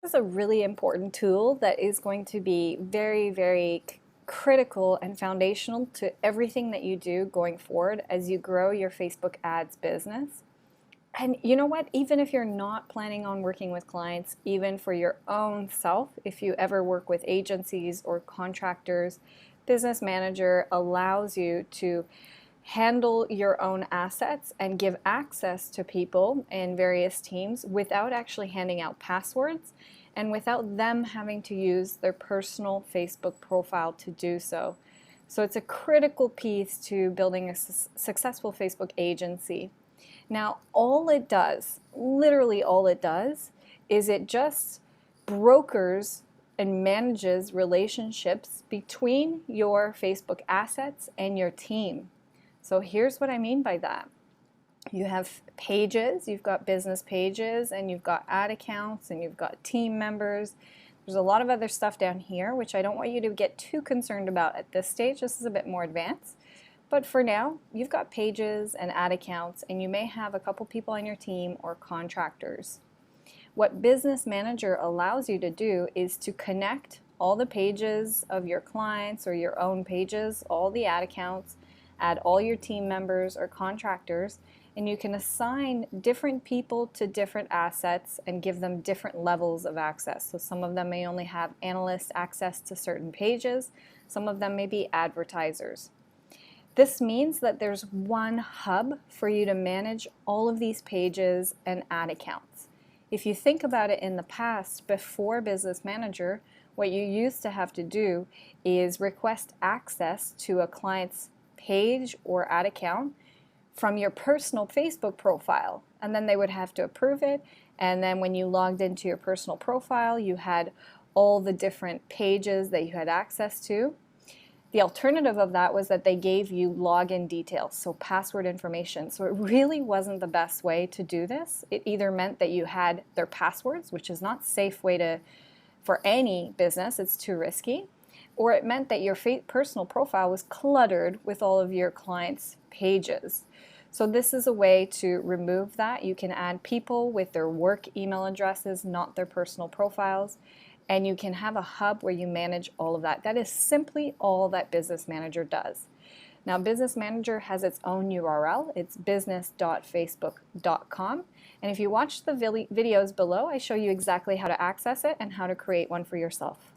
This is a really important tool that is going to be very, very critical and foundational to everything that you do going forward as you grow your Facebook ads business. And you know what? Even if you're not planning on working with clients, even for your own self, if you ever work with agencies or contractors, Business Manager allows you to handle your own assets and give access to people in various teams without actually handing out passwords and without them having to use their personal Facebook profile to do so. So it's a critical piece to building a successful Facebook agency. Now, all it does, literally all it does, is it just brokers and manages relationships between your Facebook assets and your team. So here's what I mean by that. You have pages, you've got business pages, and you've got ad accounts, and you've got team members. There's a lot of other stuff down here, which I don't want you to get too concerned about at this stage. This is a bit more advanced. But for now, you've got pages and ad accounts, and you may have a couple people on your team or contractors. What Business Manager allows you to do is to connect all the pages of your clients or your own pages, all the ad accounts, add all your team members or contractors, and you can assign different people to different assets and give them different levels of access. So some of them may only have analyst access to certain pages, some of them may be advertisers. This means that there's one hub for you to manage all of these pages and ad accounts. If you think about it in the past, before Business Manager, what you used to have to do is request access to a client's page or ad account from your personal Facebook profile, and then they would have to approve it, and then when you logged into your personal profile, you had all the different pages that you had access to. The alternative of that was that they gave you login details, so password information. So it really wasn't the best way to do this. It either meant that you had their passwords, which is not a safe way for any business, it's too risky, or it meant that your personal profile was cluttered with all of your clients' pages. So this is a way to remove that. You can add people with their work email addresses, not their personal profiles, and you can have a hub where you manage all of that. That is simply all that Business Manager does. Now, Business Manager has its own URL. It's business.facebook.com. And if you watch the videos below, I show you exactly how to access it and how to create one for yourself.